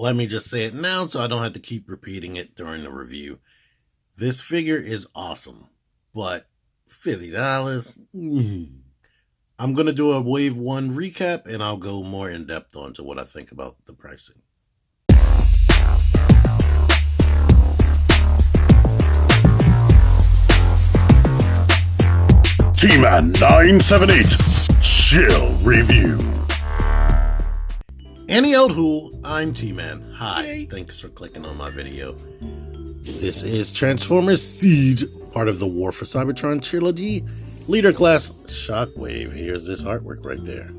let me just say it now so I don't have to keep repeating it during the review. This figure is awesome, but $50? I'm going to do a Wave 1 recap, and I'll go more in depth onto what I think about the pricing. T-Man 978 Chill Review. Any old who, I'm T-Man. Hi, thanks for clicking on my video. This is Transformers Siege, part of the War for Cybertron trilogy. Leader class Shockwave. Here's this artwork right there.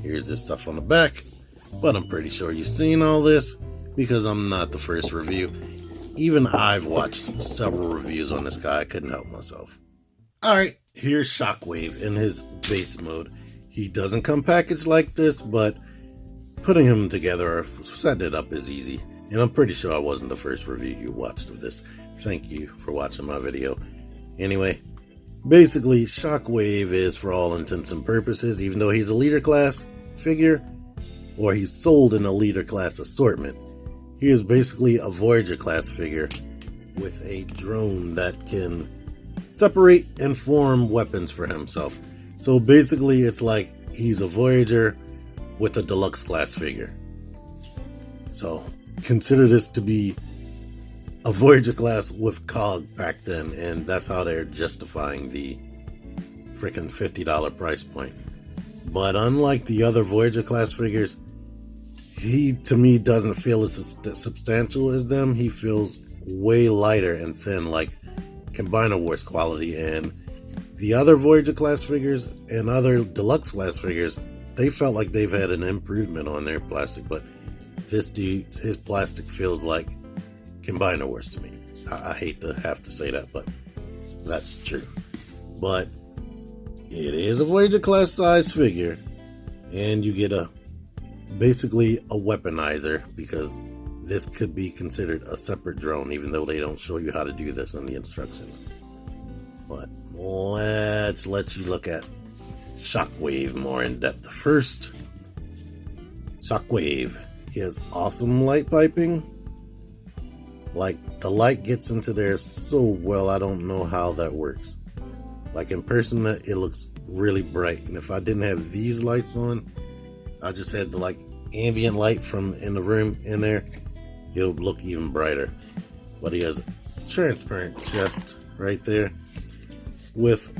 Here's this stuff on the back. But I'm pretty sure you've seen all this because I'm not the first review. Even I've watched several reviews on this guy. I couldn't help myself. Alright, here's Shockwave in his base mode. He doesn't come packaged like this, but putting him together or setting it up is easy. And I'm pretty sure I wasn't the first review you watched of this. Thank you for watching my video. Anyway, basically, Shockwave is, for all intents and purposes, even though he's a leader class figure, or he's sold in a leader class assortment, he is basically a Voyager class figure with a drone that can separate and form weapons for himself. So basically, it's like he's a Voyager with a deluxe class figure. So consider this to be a Voyager class with COG packed in, and that's how they're justifying the freaking $50 price point. But unlike the other Voyager class figures, he to me doesn't feel as substantial as them. He feels way lighter and thin, like Combiner Wars quality. And the other Voyager class figures and other deluxe class figures, they felt like they've had an improvement on their plastic, but this dude, his plastic feels like Combiner Wars to me. I hate to have to say that, but that's true. But it is a Voyager class size figure, and you get basically a weaponizer, because this could be considered a separate drone, even though they don't show you how to do this in the instructions. But let's let you look at Shockwave more in depth. First, Shockwave. He has awesome light piping. Like, the light gets into there so well, I don't know how that works. Like, in person, it looks really bright. And if I didn't have these lights on, I just had the, like, ambient light from in the room in there, it'll look even brighter. But he has a transparent chest right there with,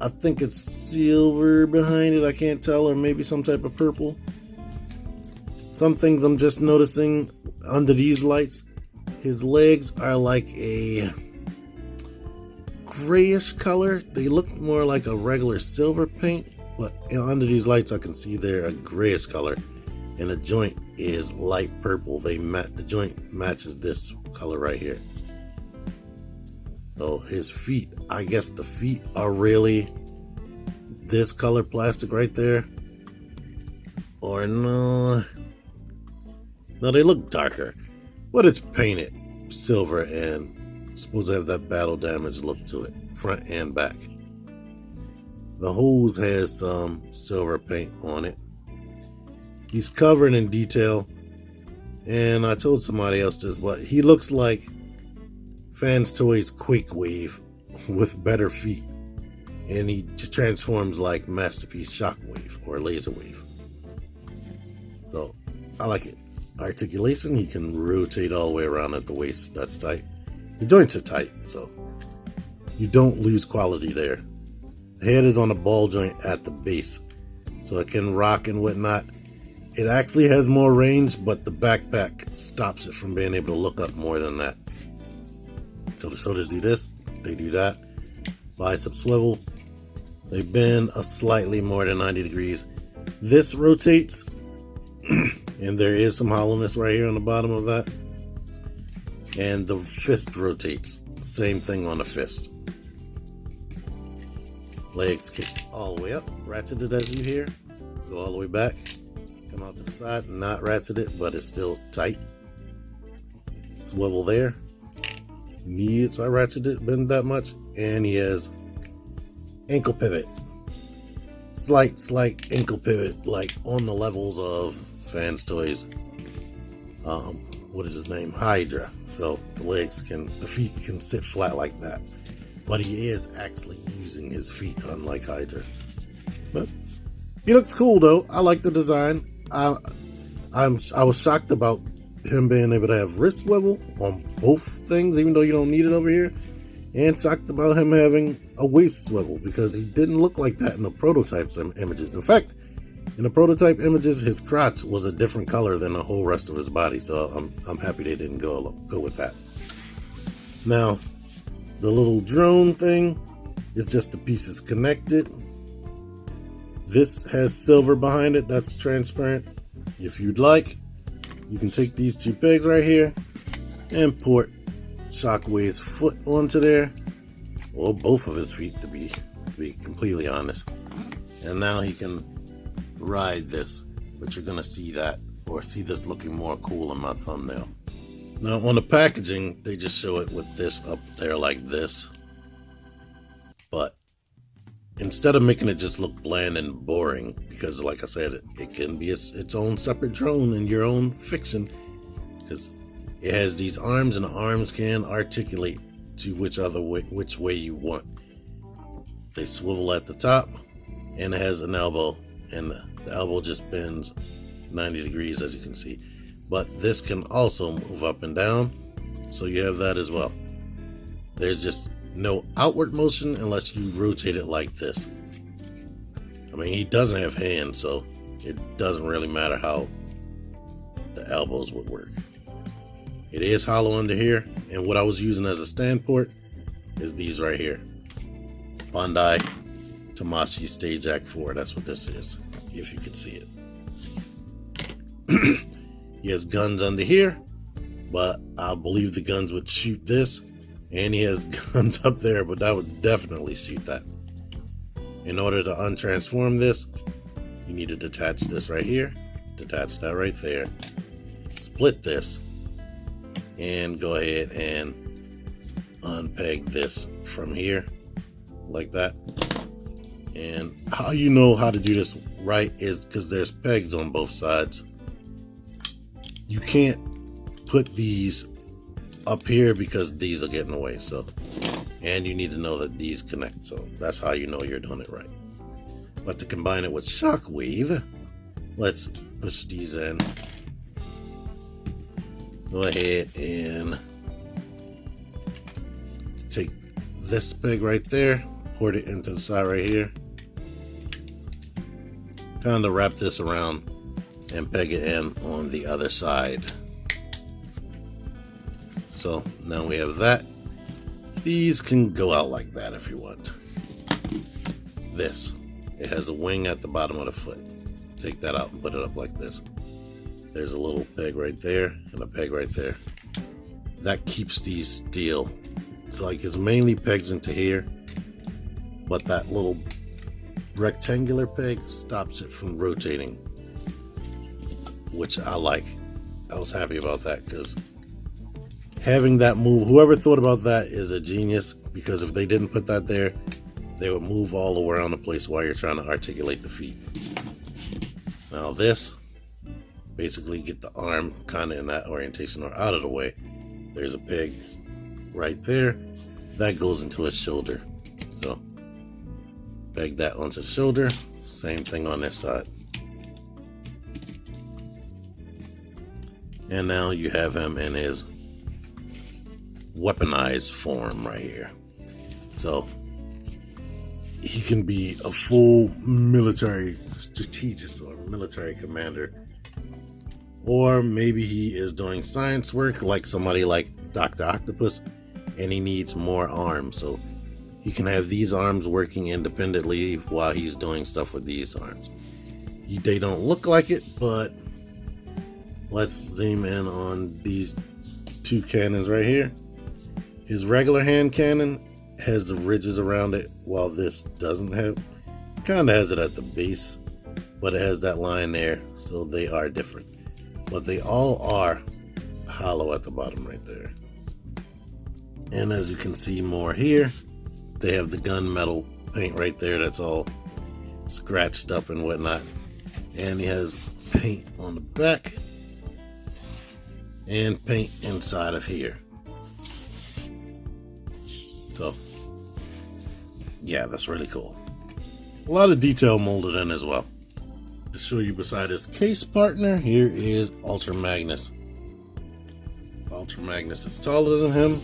I think it's silver behind it, I can't tell, or maybe some type of purple. Some things I'm just noticing under these lights, his legs are like a grayish color. They look more like a regular silver paint, but under these lights I can see they're a grayish color. And the joint is light purple. The joint matches this color right here. So his feet, I guess the feet are really this color plastic right there. Or no, they look darker, but it's painted silver and supposed to have that battle damage look to it, front and back. The hose has some silver paint on it. He's covered in detail, and I told somebody else this, but he looks like Fans Toys Quakewave with better feet, and he transforms like Masterpiece Shockwave or Laserwave. So I like it. Articulation, he can rotate all the way around at the waist. That's tight. The joints are tight, so you don't lose quality there. The head is on a ball joint at the base, so it can rock and whatnot. It actually has more range, but the backpack stops it from being able to look up more than that. So the shoulders do this, they do that. Bicep swivel, they bend a slightly more than 90 degrees. This rotates, and there is some hollowness right here on the bottom of that. And the fist rotates, same thing on the fist. Legs kick all the way up, ratcheted as you hear, go all the way back, come out to the side, not ratcheted, but it's still tight. Swivel there. Knees are ratcheted, bend that much, and he has ankle pivot. Slight ankle pivot, like on the levels of Fans Toys what is his name? Hydra. So the feet can sit flat like that. But he is actually using his feet, unlike Hydra. But he looks cool though. I like the design. I was shocked about him being able to have wrist swivel on both things, even though you don't need it over here. And shocked about him having a waist swivel, because he didn't look like that in the prototypes images. In fact, in the prototype images, his crotch was a different color than the whole rest of his body. So I'm happy they didn't go with that. Now, the little drone thing is just the pieces connected. This has silver behind it. That's transparent. If you'd like, you can take these two pegs right here and port Shockwave's foot onto there, or both of his feet, to be completely honest. And now he can ride this, but you're gonna see that, or see this looking more cool in my thumbnail. Now on the packaging, they just show it with this up there like this, but instead of making it just look bland and boring, because like I said, it can be its own separate drone in your own fiction, because it has these arms, and the arms can articulate to which way you want. They swivel at the top, and it has an elbow, and the elbow just bends 90 degrees, as you can see. But this can also move up and down, so you have that as well. There's just no outward motion unless you rotate it like this. I mean, he doesn't have hands, so it doesn't really matter how the elbows would work. It is hollow under here, and what I was using as a stand port is these right here. Bandai Tamashii Stage Act 4, that's what this is, if you can see it. He has guns under here, but I believe the guns would shoot this, and he has guns up there, but that would definitely shoot that. In order to untransform this, you need to detach this right here, detach that right there, split this, and go ahead and unpeg this from here like that. And how you know how to do this right is because there's pegs on both sides. You can't put these up here because these are getting away, so, and you need to know that these connect, so that's how you know you're doing it right. But to combine it with Shockwave, let's push these in. Go ahead and take this peg right there, port it into the side right here, kind of wrap this around and peg it in on the other side. So now we have that. These can go out like that if you want. This, it has a wing at the bottom of the foot. Take that out and put it up like this. There's a little peg right there and a peg right there. That keeps these still. It's like it's mainly pegs into here, but that little rectangular peg stops it from rotating, which I like. I was happy about that, because having that move, whoever thought about that is a genius, because if they didn't put that there, they would move all around the place while you're trying to articulate the feet. Now this, basically get the arm kind of in that orientation or out of the way. There's a peg right there. That goes into his shoulder. So peg that onto the shoulder. Same thing on this side. And now you have him in his weaponized form right here. So he can be a full military strategist or military commander, or maybe he is doing science work like somebody like Dr. Octopus, and he needs more arms, so he can have these arms working independently while he's doing stuff with these arms. They don't look like it, but let's zoom in on these two cannons right here. His regular hand cannon has the ridges around it, while this doesn't have. Kind of has it at the base, but it has that line there, so they are different. But they all are hollow at the bottom right there. And as you can see more here, they have the gunmetal paint right there that's all scratched up and whatnot. And he has paint on the back. and paint inside of here. So yeah, that's really cool. A lot of detail molded in as well. To show you beside his case partner, here is Ultra Magnus. Ultra Magnus is taller than him,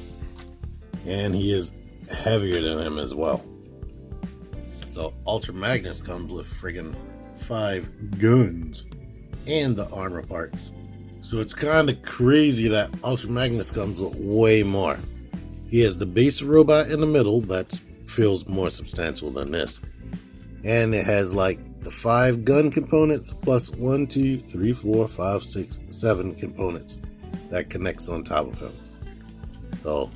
and he is heavier than him as well. So Ultra Magnus comes with friggin' 5 guns and the armor parts. So it's kind of crazy that Ultra Magnus comes with way more. He has the base robot in the middle that feels more substantial than this. And it has like the 5 gun components plus 1, 2, 3, 4, 5, 6, 7 components that connects on top of him. So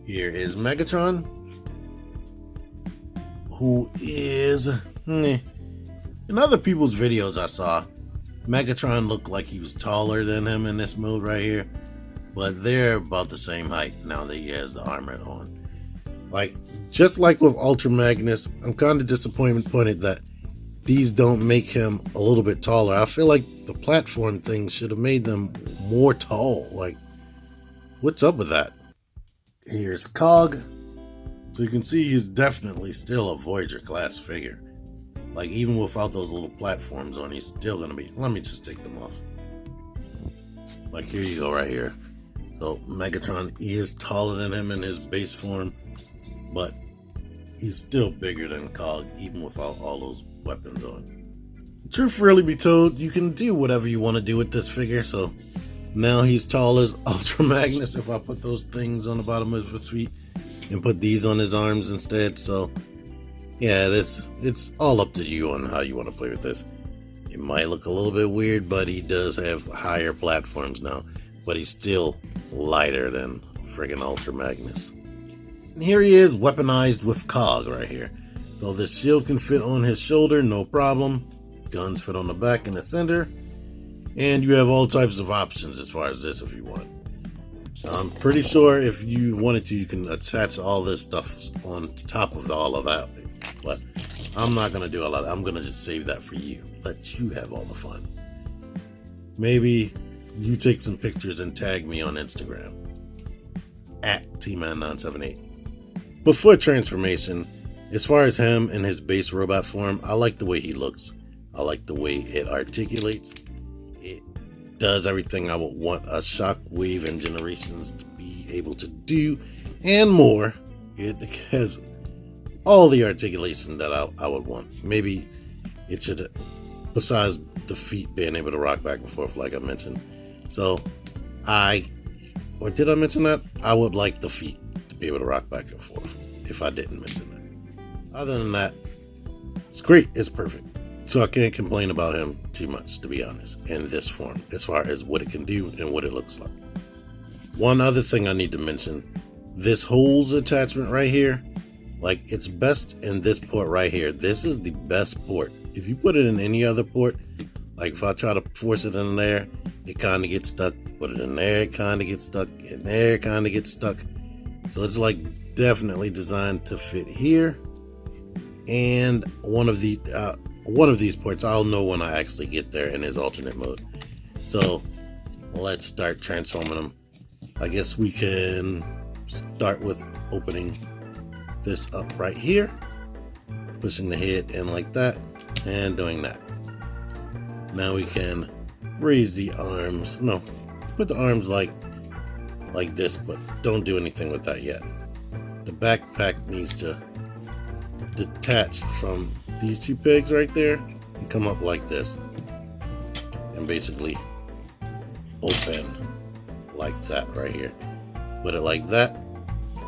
here is Megatron, who is in other people's videos I saw, Megatron looked like he was taller than him in this mode right here, but they're about the same height now that he has the armor on. Like, just like with Ultra Magnus, I'm kind of disappointed that these don't make him a little bit taller. I feel like the platform thing should have made them more tall. Like, what's up with that? Here's Cog. So you can see he's definitely still a Voyager class figure. Like, even without those little platforms on, he's still gonna be. Let me just take them off. Like, here you go right here. So Megatron is taller than him in his base form, but he's still bigger than Cog, even without all those weapons on. Truth really be told, you can do whatever you want to do with this figure. So now he's tall as Ultra Magnus if I put those things on the bottom of his feet and put these on his arms instead. So yeah, it's all up to you on how you want to play with this. It might look a little bit weird, but he does have higher platforms now, but he's still lighter than friggin' Ultra Magnus. And here he is, weaponized with Cog right here. So this shield can fit on his shoulder, no problem. Guns fit on the back and the center. And you have all types of options as far as this if you want. I'm pretty sure if you wanted to, you can attach all this stuff on top of all of that. But I'm not going to do a lot. I'm going to just save that for you. Let you have all the fun. Maybe you take some pictures and tag me on Instagram at tman978. Before transformation, as far as him and his base robot form, I like the way he looks. I like the way it articulates. It does everything I would want a Shockwave and Generations to be able to do and more. It has all the articulation that I would want. Maybe it should, besides the feet being able to rock back and forth like I mentioned. So did I mention that? I would like the feet to be able to rock back and forth if I didn't mention that. Other than that, it's great. It's perfect. So I can't complain about him too much, to be honest, in this form, as far as what it can do and what it looks like. One other thing I need to mention, this hose attachment right here, like, it's best in this port right here. This is the best port. If you put it in any other port, like if I try to force it in there, it kind of gets stuck. Put it in there, it kind of gets stuck. In there, it kind of gets stuck. So it's like definitely designed to fit here. And one of these ports, I'll know when I actually get there in his alternate mode. So let's start transforming them. I guess we can start with opening this up right here, pushing the head in like that, and doing that. Now we can raise the arms. No, put the arms like this, but don't do anything with that yet. The backpack needs to detach from these 2 pegs right there and come up like this, and basically open like that right here. Put it like that.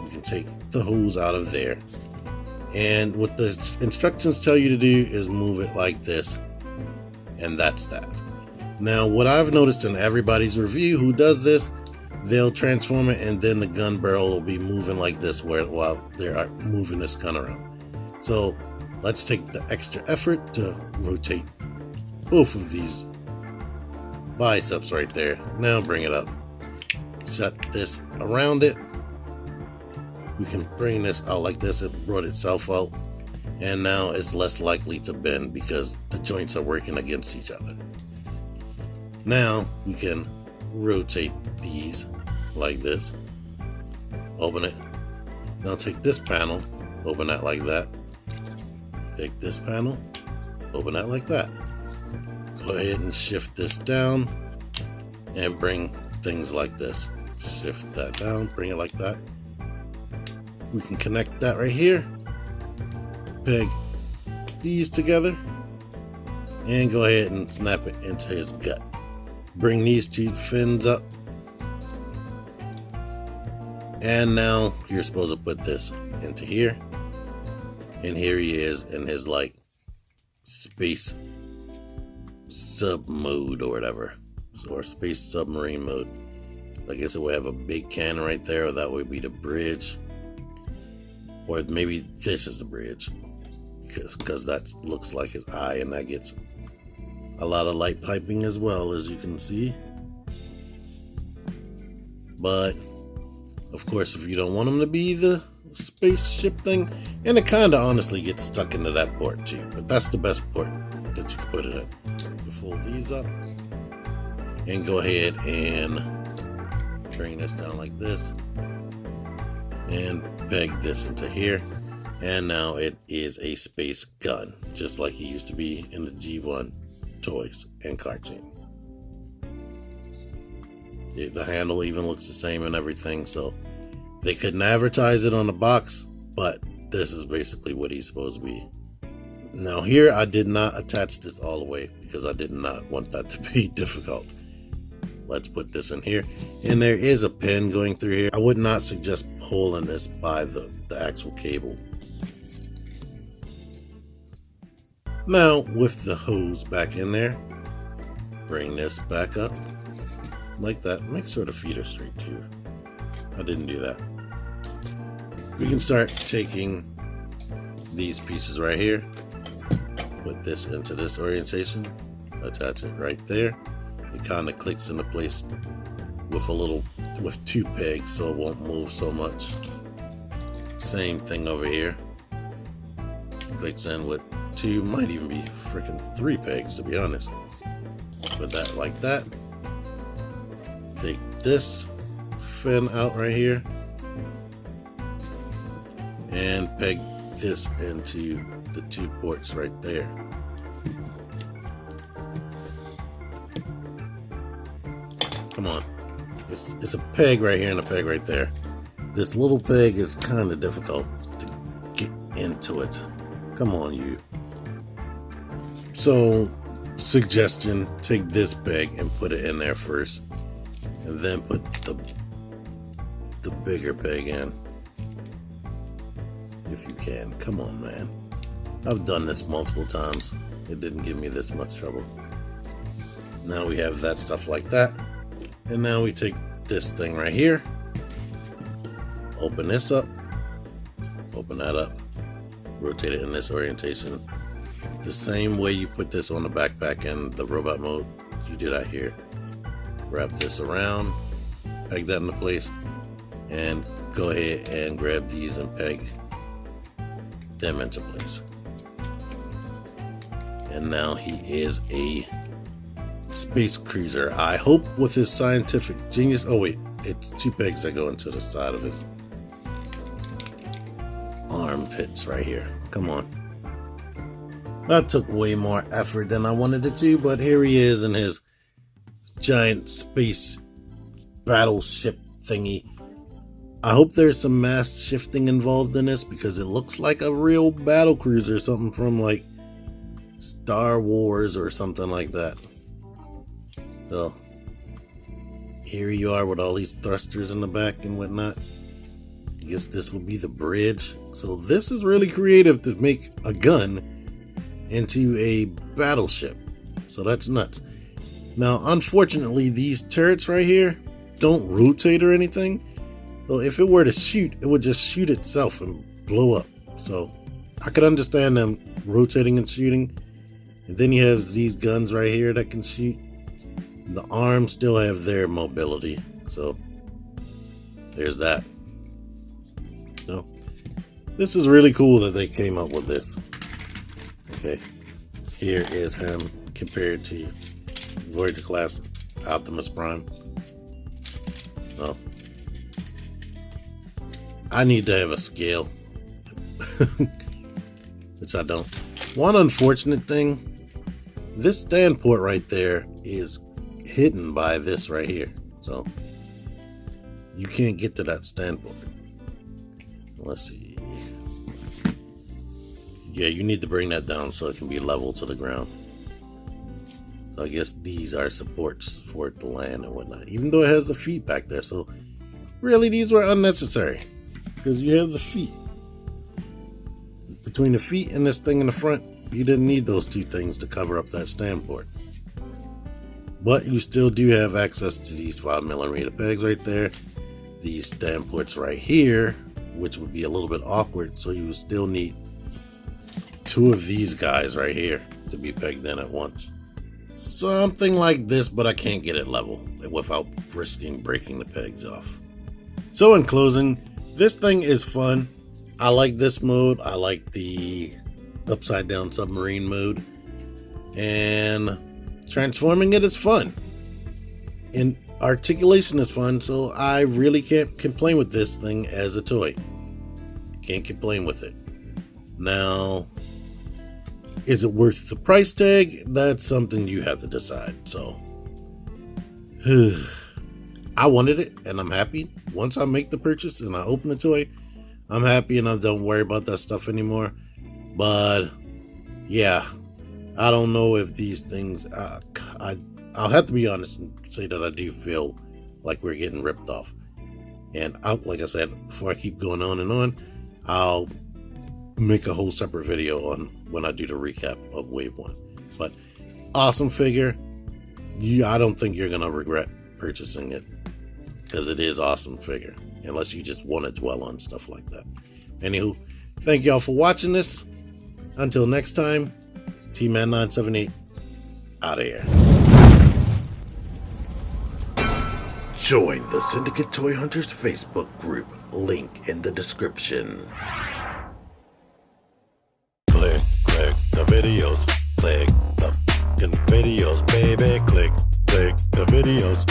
You can take the hose out of there, and what the instructions tell you to do is move it like this, and that's that. Now what I've noticed in everybody's review who does this, they'll transform it and then the gun barrel will be moving like this while they're moving this gun around. So let's take the extra effort to rotate both of these biceps right there. Now bring it up, shut this around it. We can bring this out like this. It brought itself out, and now it's less likely to bend because the joints are working against each other. Now we can rotate these like this. Open it. Now take this panel, open that like that. Take this panel, open that like that. Go ahead and shift this down and bring things like this. Shift that down, bring it like that. We can connect that right here. Peg these together and go ahead and snap it into his gut. Bring these two fins up. And now you're supposed to put this into here. And here he is in his like space sub mode or whatever. Or space submarine mode. I guess it would have a big cannon right there, or that would be the bridge. Or maybe this is the bridge. Because that looks like his eye, and that gets a lot of light piping as well, as you can see. But of course, if you don't want him to be the spaceship thing, and it kind of honestly gets stuck into that port too, but that's the best port that you can put it in. You fold these up and go ahead and bring this down like this and peg this into here, and now it is a space gun, just like it used to be in the G1 toys and cartoon. The handle even looks the same and everything, so they couldn't advertise it on the box, but this is basically what he's supposed to be. Now here I did not attach this all the way because I did not want that to be difficult. Let's put this in here, and there is a pin going through here. I would not suggest pulling this by the actual cable. Now with the hose back in there, bring this back up like that. Make sure the feet are straight too. I didn't do that. We can start taking these pieces right here, put this into this orientation, attach it right there. It kind of clicks into place with two pegs, so it won't move so much. Same thing over here. Clicks in with two, might even be freaking 3 pegs to be honest. Put that like that. Take this fin out right here and peg this into the 2 ports right there. Come on. It's a peg right here and a peg right there. This little peg is kind of difficult to get into it. Come on, you. So, suggestion, take this peg and put it in there first. And then put the bigger peg in. If you can. Come on, man. I've done this multiple times. It didn't give me this much trouble. Now we have that stuff like that. And now we take this thing right here. Open this up. Open that up. Rotate it in this orientation. The same way you put this on the backpack in the robot mode, you do that here. Wrap this around, peg that into place, and go ahead and grab these and peg them into place. And now he is a space cruiser. I hope with his scientific genius. Oh wait, it's 2 pegs that go into the side of his armpits right here. Come on. That took way more effort than I wanted it to, but here he is in his giant space battleship thingy. I hope there's some mass shifting involved in this because it looks like a real battle cruiser, something from like Star Wars or something like that. So here you are with all these thrusters in the back and whatnot. I guess this will be the bridge. So this is really creative to make a gun into a battleship. So that's nuts. Now, unfortunately, these turrets right here don't rotate or anything. So if it were to shoot, it would just shoot itself and blow up. So I could understand them rotating and shooting. And then you have these guns right here that can shoot. The arms still have their mobility. So there's that. So this is really cool that they came up with this. Okay, here is him compared to Voyager class Optimus Prime. So I need to have a scale, which I don't. One unfortunate thing, this stand port right there is hidden by this right here, so you can't get to that stand port. Let's see. Yeah, you need to bring that down so it can be level to the ground. So I guess these are supports for it to land and whatnot, even though it has the feet back there. So really, these were unnecessary because you have the feet. Between the feet and this thing in the front, you didn't need those two things to cover up that stand port. But you still do have access to these 5mm pegs right there. These stand ports right here, which would be a little bit awkward. So you would still need two of these guys right here to be pegged in at once. Something like this, but I can't get it level without risking breaking the pegs off. So in closing, this thing is fun. I like this mode. I like the upside down submarine mode, and transforming it is fun, and articulation is fun. So I really can't complain with this thing as a toy. Can't complain with it. Now, is it worth the price tag? That's something you have to decide. So I wanted it, and I'm happy. Once I make the purchase and I open the toy, I'm happy, and I don't worry about that stuff anymore. But yeah, I don't know if these things, I'll have to be honest and say that I do feel like we're getting ripped off. And like I said, before I keep going on and on, I'll make a whole separate video on when I do the recap of Wave 1. But awesome figure. I don't think you're gonna regret purchasing it, because it is awesome figure, unless you just want to dwell on stuff like that. Anywho, thank y'all for watching this. Until next time, T-Man978 out of here. Join the Syndicate Toy Hunters Facebook group, link in the description. Click the videos, click the videos, baby, click the videos.